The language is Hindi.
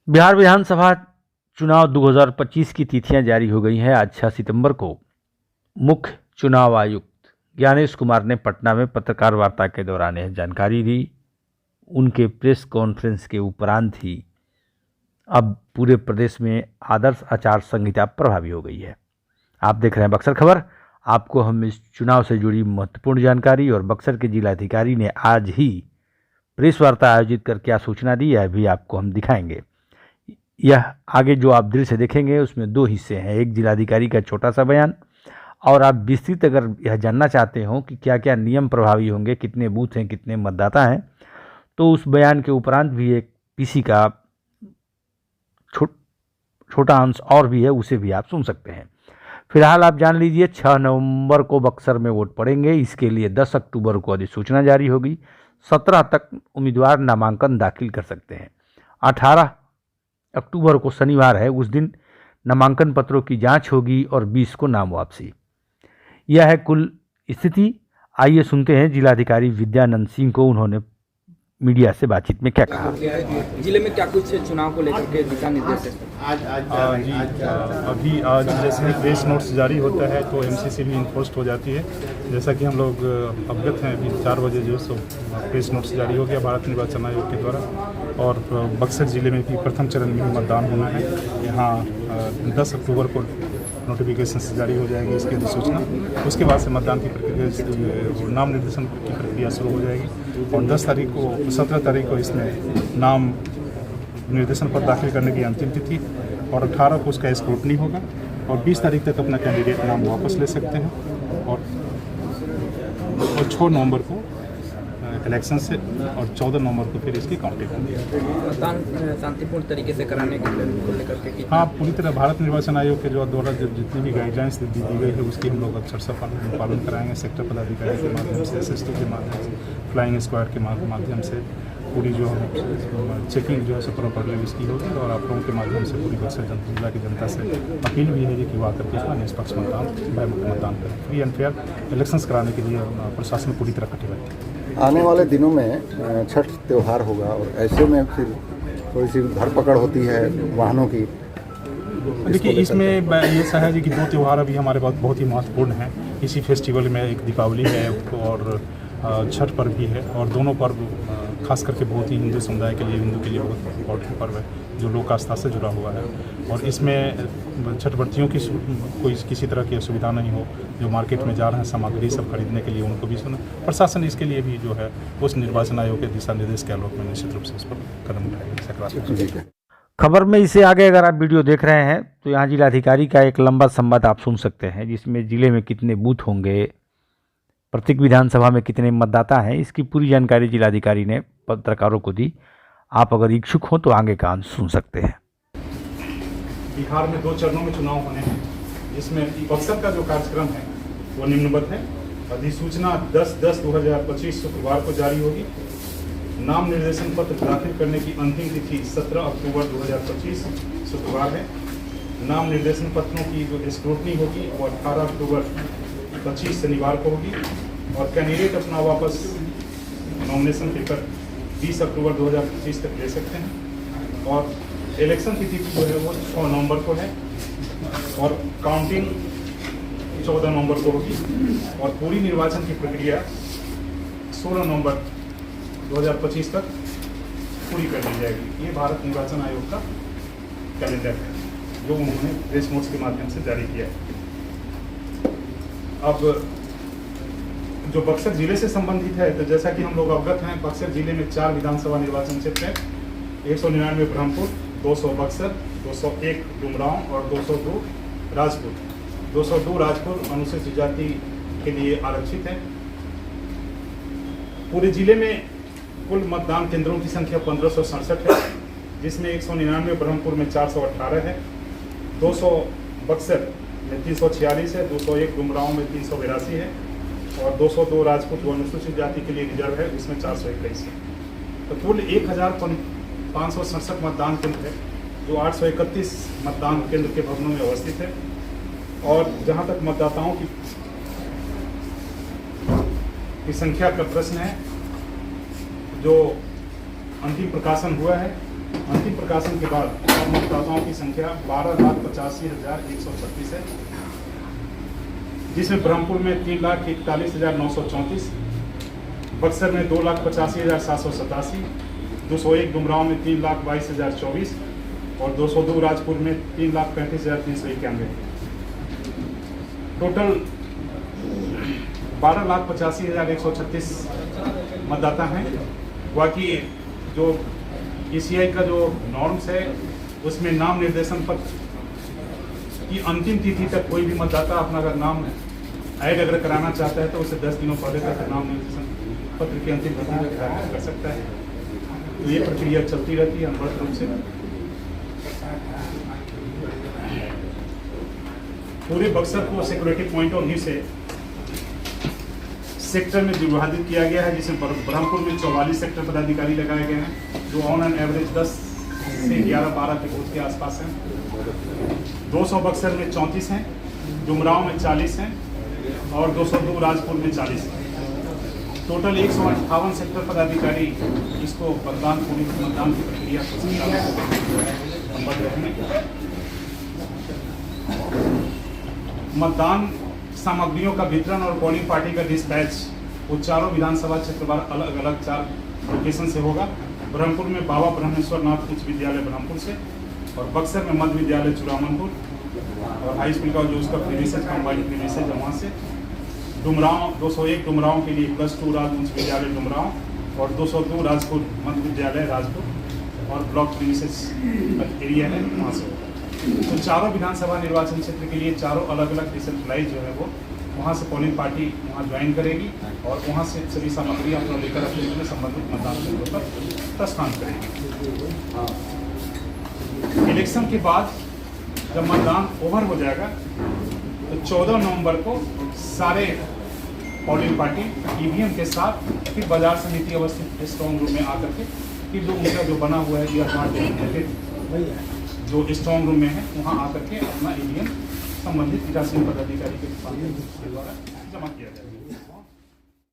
बिहार विधानसभा चुनाव 2025 की तिथियां जारी हो गई हैं। आज 6 सितंबर को मुख्य चुनाव आयुक्त ज्ञानेश कुमार ने पटना में पत्रकार वार्ता के दौरान यह जानकारी दी। उनके प्रेस कॉन्फ्रेंस के उपरांत ही अब पूरे प्रदेश में आदर्श आचार संहिता प्रभावी हो गई है। आप देख रहे हैं बक्सर खबर। आपको हम इस चुनाव से जुड़ी महत्वपूर्ण जानकारी और बक्सर के जिलाधिकारी ने आज ही प्रेस वार्ता आयोजित कर क्या सूचना दी है भी आपको हम दिखाएंगे। यह आगे जो आप दृश्य देखेंगे उसमें दो हिस्से हैं, एक जिलाधिकारी का छोटा सा बयान और आप विस्तृत अगर यह जानना चाहते हो कि क्या क्या नियम प्रभावी होंगे, कितने बूथ हैं, कितने मतदाता हैं, तो उस बयान के उपरांत भी एक पीसी का छोटा अंश और भी है, उसे भी आप सुन सकते हैं। फिलहाल आप जान लीजिए 6 नवंबर को बक्सर में वोट पड़ेंगे। इसके लिए 10 अक्टूबर को अधिसूचना जारी होगी। 17 तक उम्मीदवार नामांकन दाखिल कर सकते हैं। 18 अक्टूबर को शनिवार है, उस दिन नामांकन पत्रों की जांच होगी और 20 को नाम वापसी। यह है कुल स्थिति। आइए सुनते हैं जिलाधिकारी विद्यानंद सिंह को, उन्होंने मीडिया से बातचीत में क्या कहा। जिले में क्या कुछ चुनाव को लेकर के दिशा निर्देश है? आज जैसे प्रेस नोट्स जारी होता है तो एमसीसी भी इन्फोर्स्ड हो जाती है। जैसा कि हम लोग अवगत हैं, अभी 4 बजे जो सो प्रेस नोट्स जारी हो गया भारत निर्वाचन आयोग के द्वारा और बक्सर जिले में भी प्रथम चरण में मतदान होना है। यहाँ 10 अक्टूबर को नोटिफिकेशन जारी हो जाएगी इसकी अधिसूचना। उसके बाद से मतदान की प्रक्रिया, नाम निर्देशन की प्रक्रिया शुरू हो जाएगी और 17 तारीख को इसमें नाम निर्देशन पर दाखिल करने की अंतिम तिथि और 18 को उसका स्क्रूटनी होगा और 20 तारीख तक अपना कैंडिडेट नाम वापस ले सकते हैं और 6 नवंबर को इलेक्शन से और 14 नवंबर को फिर इसकी काउंटिंग होगी। मतदान शांतिपूर्ण तरीके से कराने के लेकर के हाँ, पूरी तरह भारत निर्वाचन आयोग के द्वारा जितनी भी गाइडलाइंस दी गई है उसकी हम लोग अक्षरशः पालन कराएंगे। सेक्टर पदाधिकारी के माध्यम से, एसएसटी के माध्यम से, फ्लाइंग स्क्वाड के माध्यम से पूरी जो चेकिंग जो है सो प्रॉपरली इसकी होगी और आप लोगों के माध्यम से पूरी बक्सर जिला की जनता से अपील भी है कि वो आकर के निष्पक्ष मतदान करें। फ्री एंड फेयर इलेक्शंस कराने के लिए प्रशासन पूरी तरह कटिबद्ध है। आने वाले दिनों में छठ त्यौहार होगा और ऐसे में फिर थोड़ी सी धरपकड़ होती है वाहनों की। देखिए, इसमें ये सा है कि 2 त्यौहार अभी हमारे पास बहुत ही महत्वपूर्ण हैं। इसी फेस्टिवल में एक दीपावली है और छठ पर्व भी है और दोनों पर्व खास करके बहुत ही हिंदू समुदाय के लिए, हिंदू के लिए बहुत इम्पोर्टेंट पर्व है जो लोक आस्था से जुड़ा हुआ है और इसमें छठवर्तियों की कोई किसी तरह की असुविधा नहीं हो। जो मार्केट में जा रहे हैं सामग्री सब खरीदने के लिए उनको भी सुना। प्रशासन इसके लिए भी जो है उस निर्वाचन आयोग के दिशा निर्देश के आलोक में निश्चित रूप से इस पर कदम उठाएंगे। खबर में इससे आगे अगर आप वीडियो देख रहे हैं तो यहाँ जिलाधिकारी का एक लंबा संवाद आप सुन सकते हैं, जिसमें जिले में कितने बूथ होंगे, प्रत्येक विधानसभा में कितने मतदाता हैं, इसकी पूरी जानकारी जिलाधिकारी ने पत्रकारों को दी। आप अगर इच्छुक हो तो आगे का अंश सुन सकते हैं। बिहार में 2 चरणों में चुनाव होने हैं, जिसमें बक्सर का जो कार्यक्रम है वो निम्नवत है। अधिसूचना 10/10/2025 शुक्रवार को जारी होगी। नाम निर्देशन पत्र दाखिल करने की अंतिम तिथि 17 अक्टूबर 2025 शुक्रवार है। नाम निर्देशन पत्रों की जो स्क्रूटनी होगी वो 18 अक्टूबर 25 शनिवार को होगी और कैंडिडेट अपना वापस नॉमिनेशन पेपर 20 अक्टूबर 2025 तक ले सकते हैं और इलेक्शन की तिथि जो है वो 6 नवंबर को है और काउंटिंग 14 नवंबर को होगी और पूरी निर्वाचन की प्रक्रिया 16 नवंबर 2025 तक पूरी कर दी जाएगी। ये भारत निर्वाचन आयोग का कैलेंडर है जो उन्होंने प्रेस नोट्स के माध्यम से जारी किया है। अब जो बक्सर जिले से संबंधित है तो जैसा कि हम लोग अवगत हैं, बक्सर जिले में 4 विधानसभा निर्वाचन क्षेत्र हैं। 199 ब्रह्मपुर, 200 बक्सर, 201 डुमरांव और 202 राजपुर। 202 राजपुर अनुसूचित जाति के लिए आरक्षित है। पूरे जिले में कुल मतदान केंद्रों की संख्या 1567 है, जिसमें 199 ब्रह्मपुर में 418 है, 200 बक्सर में 346 है, 201 डुमरांव में 382 है और 202 राजपुर जो अनुसूचित जाति के लिए रिजर्व है उसमें 421 है। तो कुल 1567 मतदान केंद्र है जो 831 मतदान केंद्र के भवनों में अवस्थित है। और जहां तक मतदाताओं की संख्या का प्रश्न है, जो अंतिम प्रकाशन हुआ है अंतिम प्रकाशन के बाद अब मतदाताओं की संख्या 12,85,136 है, जिसमें ब्रह्मपुर में 3,41,934, बक्सर में 2,85,787, 201 डुमरांव में 3,22,024 और 202 राजपुर में 3,35,391। टोटल 12,85,136 मतदाता हैं। बाकी जो ECI का जो नॉर्म्स है उसमें नाम निर्देशन पत्र की अंतिम तिथि तक कोई भी मतदाता अपना अगर नाम ऐड अगर कराना चाहता है तो उसे 10 दिनों पहले तक नाम निर्देशन पत्र की अंतिम तिथि तक दाखिल कर सकता है। तो ये प्रक्रिया चलती रहती है अनवरत रूप से। पूरे बक्सर को सिक्योरिटी पॉइंट ऑफ व्यू से सेक्टर में विभाजित किया गया है, जिसमें ब्रह्मपुर में 44 सेक्टर पदाधिकारी लगाए गए हैं जो ऑन एन एवरेज 10 से 11-12 के बूथ के आसपास हैं। 200 बक्सर में 34 हैं, डुमरांव में 40 हैं और 202 राजपुर में 40 हैं। टोटल 158 सेक्टर पदाधिकारी इसको मतदान की प्रक्रिया को संबद्ध रहेंगे। मतदान सामग्रियों का वितरण और पोलिंग पार्टी का डिस्पैच वो चारों विधानसभा क्षेत्रवार अलग अलग 4 लोकेशन से होगा। ब्रह्मपुर में बाबा ब्रह्मेश्वर नाथ उच्च विद्यालय ब्रह्मपुर से और बक्सर में मध्य विद्यालय चुरामनपुर और हाई स्कूल का जो उसका प्रीमिसेस कंबाइंड प्रीमिसेस है वहाँ से। डुमरांव 201 डुमरांव के लिए +2 राज उच्च विद्यालय डुमरांव और 202 राजपुर मध्य विद्यालय राजपुर और ब्लॉक प्रीमिसेस एरिया है वहाँ से। तो चारों विधानसभा निर्वाचन क्षेत्र के लिए चारों अलग अलग डिसेंट्रलाइज जो है वो वहाँ से पोलिंग पार्टी वहाँ ज्वाइन करेगी और वहाँ से सभी सामग्री अपना लेकर अपने संबंधित मतदान केंद्रों पर प्रस्थान करेगी। इलेक्शन के बाद जब मतदान ओवर हो जाएगा तो 14 नवंबर को सारे पोलिंग पार्टी EVM के साथ फिर बाजार समिति अवस्थित स्ट्रॉन्ग रूम में आकर के फिर जो उनका जो बना हुआ है जो स्ट्रॉन्ग रूम में है वहाँ आकर के अपना EVM संबंधित पीठासीन पदाधिकारी के द्वारा जमा किया जाएगा।